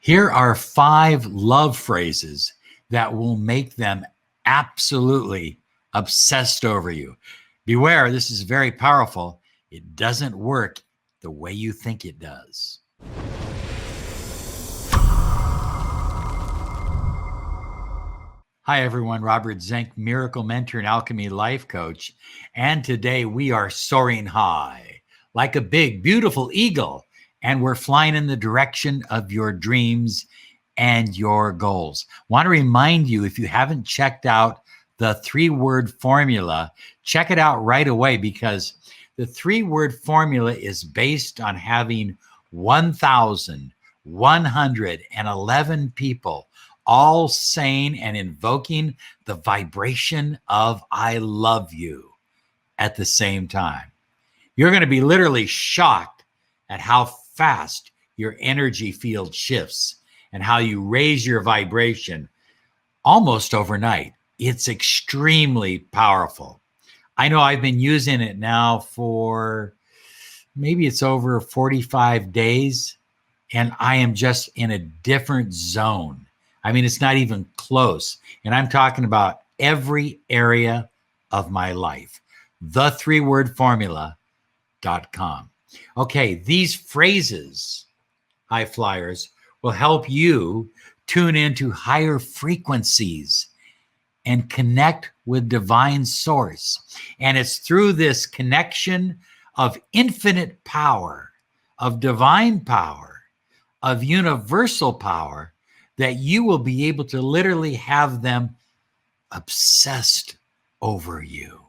Here are 5 love phrases that will make them absolutely obsessed over you. Beware, this is very powerful. It doesn't work the way you think it does. Hi, everyone. Robert Zink, Miracle Mentor and Alchemy Life Coach. And today we are soaring high like a big, beautiful eagle. And we're flying in the direction of your dreams and your goals. Want to remind you, if you haven't checked out the 3-word formula, check it out right away, because the 3-word formula is based on having 1,111 people all saying and invoking the vibration of I love you at the same time. You're going to be literally shocked at how fast your energy field shifts and how you raise your vibration almost overnight. It's extremely powerful. I know I've been using it now for maybe it's over 45 days, and I am just in a different zone. I mean, it's not even close. And I'm talking about every area of my life. The3wordformula.com. Okay, these phrases, high flyers, will help you tune into higher frequencies and connect with divine source. And it's through this connection of infinite power, of divine power, of universal power, that you will be able to literally have them obsessed over you.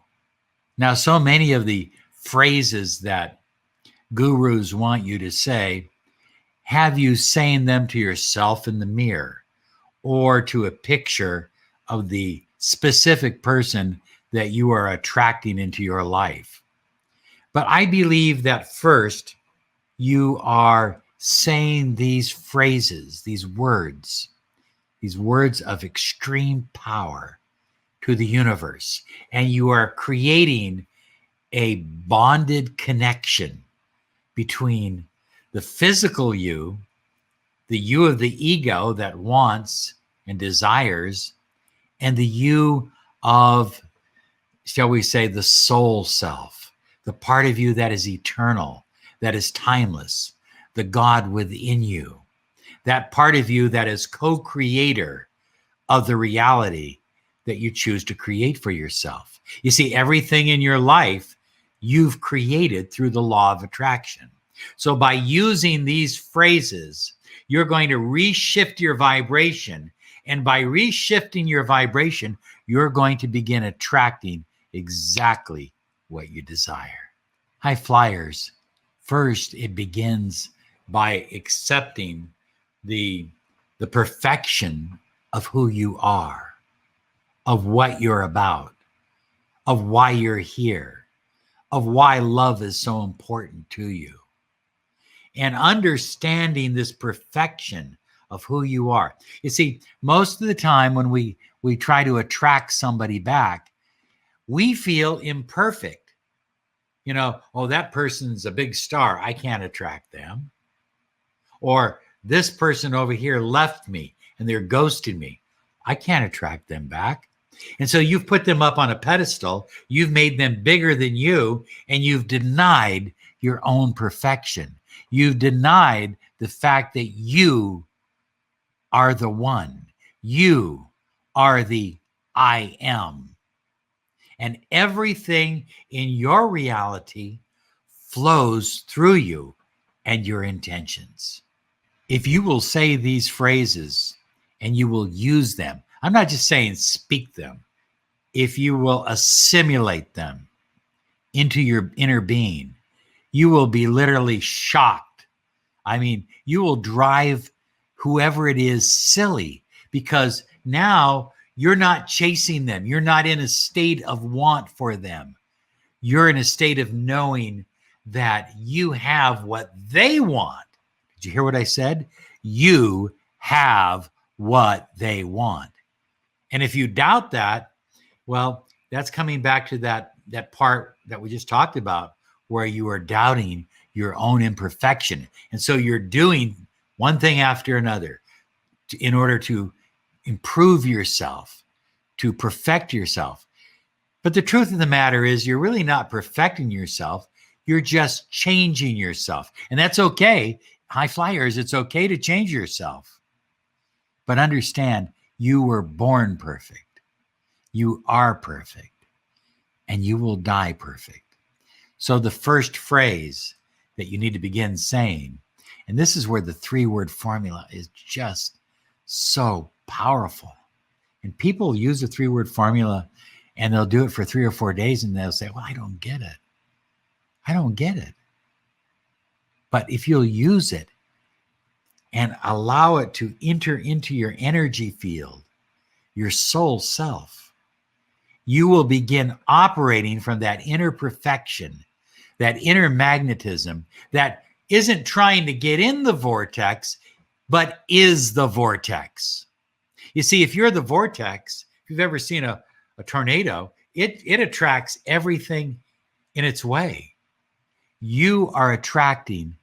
Now, so many of the phrases that gurus want you to say have you saying them to yourself in the mirror or to a picture of the specific person that you are attracting into your life. But I believe that first you are saying these phrases, these words of extreme power to the universe, and you are creating a bonded connection between the physical you, the you of the ego that wants and desires, and the you of, shall we say, the soul self, the part of you that is eternal, that is timeless, the God within you, that part of you that is co-creator of the reality that you choose to create for yourself. You see, everything in your life you've created through the law of attraction. So by using these phrases, you're going to reshift your vibration. And by reshifting your vibration, you're going to begin attracting exactly what you desire. High flyers, first it begins by accepting the perfection of who you are, of what you're about, of why you're here, of why love is so important to you. And understanding this perfection of who you are. You see, most of the time when we try to attract somebody back, we feel imperfect. You know, oh, that person's a big star, I can't attract them. Or this person over here left me and they're ghosting me, I can't attract them back. And so you've put them up on a pedestal, you've made them bigger than you, and you've denied your own perfection. You've denied the fact that you are the one. You are the I am. And everything in your reality flows through you and your intentions. If you will say these phrases and you will use them, I'm not just saying speak them, if you will assimilate them into your inner being, you will be literally shocked. I mean, you will drive whoever it is silly, because now you're not chasing them. You're not in a state of want for them. You're in a state of knowing that you have what they want. Did you hear what I said? You have what they want. And if you doubt that, well, that's coming back to that part that we just talked about, where you are doubting your own imperfection. And so you're doing one thing after another. in order to improve yourself, to perfect yourself. But the truth of the matter is you're really not perfecting yourself. You're just changing yourself. And that's okay. High flyers, it's okay to change yourself. But understand, you were born perfect. You are perfect. And you will die perfect. So the first phrase that you need to begin saying, and this is where the 3-word formula is just so powerful. And people use the 3-word formula and they'll do it for 3 or 4 days and they'll say, well, I don't get it. I don't get it. But if you'll use it and allow it to enter into your energy field, your soul self, you will begin operating from that inner perfection, that inner magnetism that isn't trying to get in the vortex, but is the vortex. You see, if you're the vortex, if you've ever seen a tornado, it attracts everything in its way. You are attracting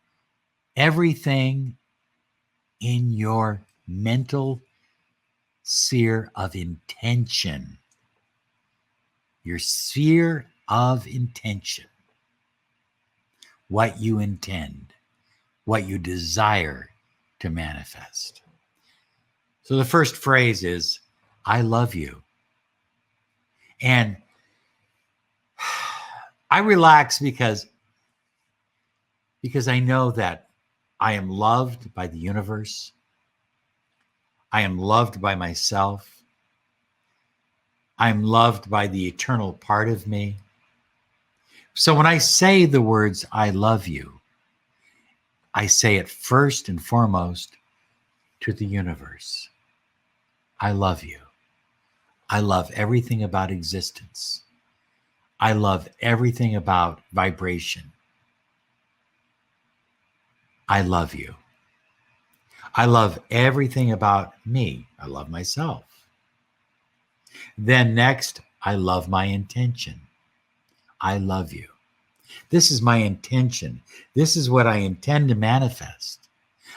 everything in your mental sphere of intention. Your sphere of intention. What you intend, what you desire to manifest. So the first phrase is, I love you. And I relax because I know that I am loved by the universe. I am loved by myself. I'm loved by the eternal part of me. So when I say the words, I love you, I say it first and foremost to the universe. I love you. I love everything about existence. I love everything about vibration. I love you. I love everything about me. I love myself. Then next, I love my intention. I love you. This is my intention. This is what I intend to manifest.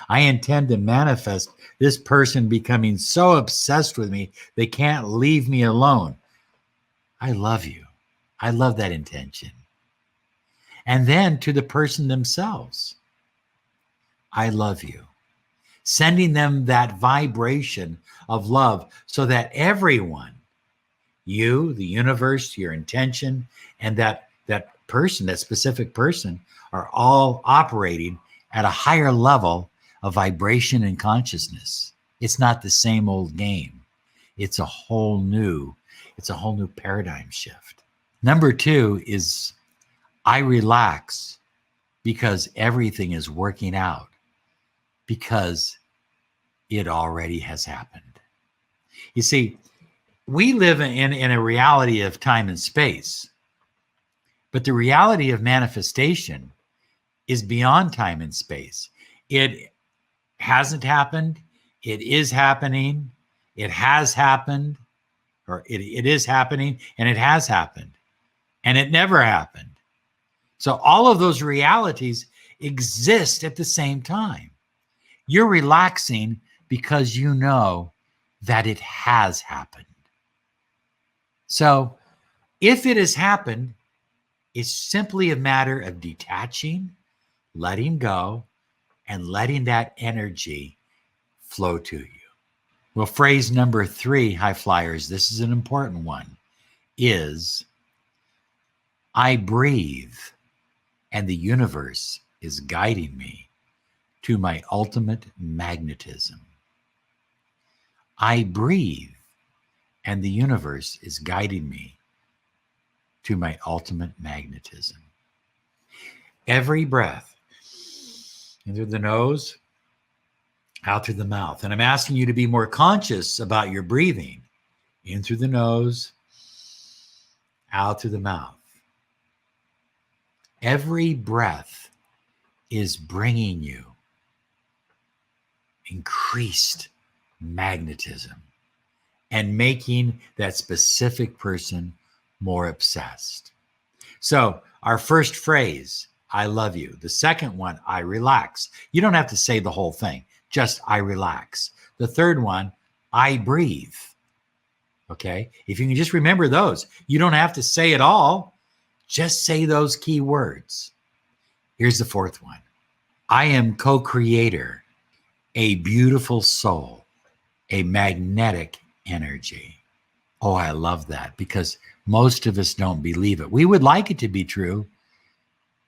I intend to manifest this person becoming so obsessed with me, they can't leave me alone. I love you. I love that intention. And then to the person themselves, I love you. Sending them that vibration of love so that everyone, you, the universe, your intention, and that person, that specific person, are all operating at a higher level of vibration and consciousness. It's not the same old game. It's a whole new paradigm shift. Number 2 is I relax because everything is working out, because it already has happened. You see, we live in a reality of time and space, but the reality of manifestation is beyond time and space. It hasn't happened. It is happening. It has happened, or it is happening, and it has happened, and it never happened. So all of those realities exist at the same time. You're relaxing because you know that it has happened. So if it has happened, it's simply a matter of detaching, letting go, and letting that energy flow to you. Well, phrase number 3, high flyers, this is an important one, is I breathe and the universe is guiding me to my ultimate magnetism. I breathe and the universe is guiding me to my ultimate magnetism. Every breath, in through the nose, out through the mouth. And I'm asking you to be more conscious about your breathing. In through the nose, out through the mouth. Every breath is bringing you increased magnetism and making that specific person more obsessed. So our first phrase, I love you. The second one, I relax. You don't have to say the whole thing, just I relax. The third one, I breathe. Okay. If you can just remember those, you don't have to say it all. Just say those key words. Here's the fourth one. I am co-creator, a beautiful soul, a magnetic energy. Oh, I love that because most of us don't believe it. We would like it to be true,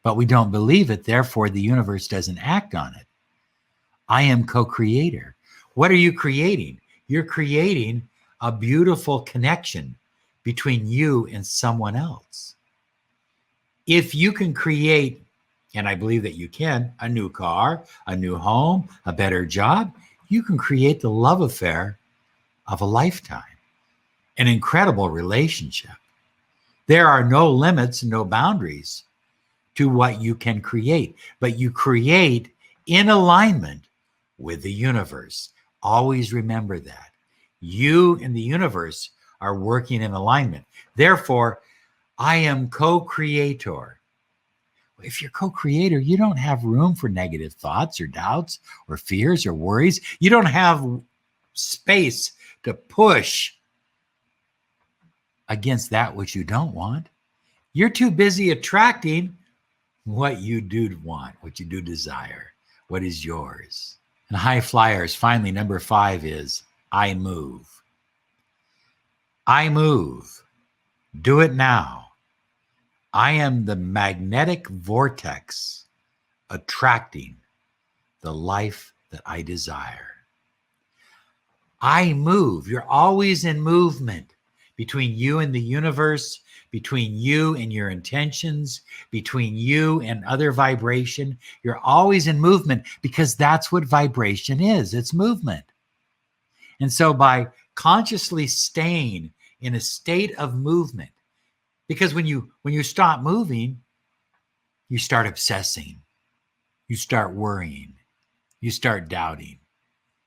but we don't believe it. Therefore, the universe doesn't act on it. I am co-creator. What are you creating? You're creating a beautiful connection between you and someone else. If you can create, and I believe that you can, a new car, a new home, a better job, you can create the love affair of a lifetime, an incredible relationship. There are no limits, no boundaries to what you can create, but you create in alignment with the universe. Always remember that. You and the universe are working in alignment. Therefore, I am co-creator. If you're co-creator, you don't have room for negative thoughts or doubts or fears or worries. You don't have space to push against that which you don't want. You're too busy attracting what you do want, what you do desire, what is yours. And high flyers, finally, number 5 is I move. I move. Do it now. I am the magnetic vortex attracting the life that I desire. I move. You're always in movement between you and the universe, between you and your intentions, between you and other vibration. You're always in movement because that's what vibration is. It's movement. And so by consciously staying in a state of movement, because when you stop moving, you start obsessing, you start worrying, you start doubting,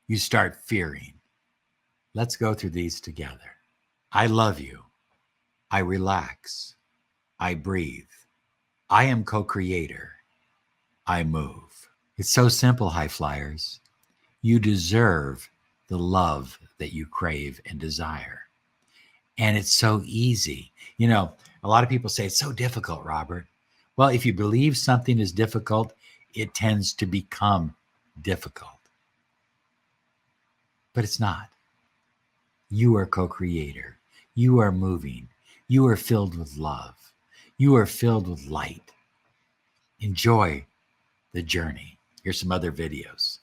you start fearing. Let's go through these together. I love you. I relax. I breathe. I am co-creator. I move. It's so simple, high flyers. You deserve the love that you crave and desire. And it's so easy. You know, a lot of people say it's so difficult, Robert. Well, if you believe something is difficult, it tends to become difficult. But it's not. You are co-creator. You are moving. You are filled with love. You are filled with light. Enjoy the journey. Here's some other videos.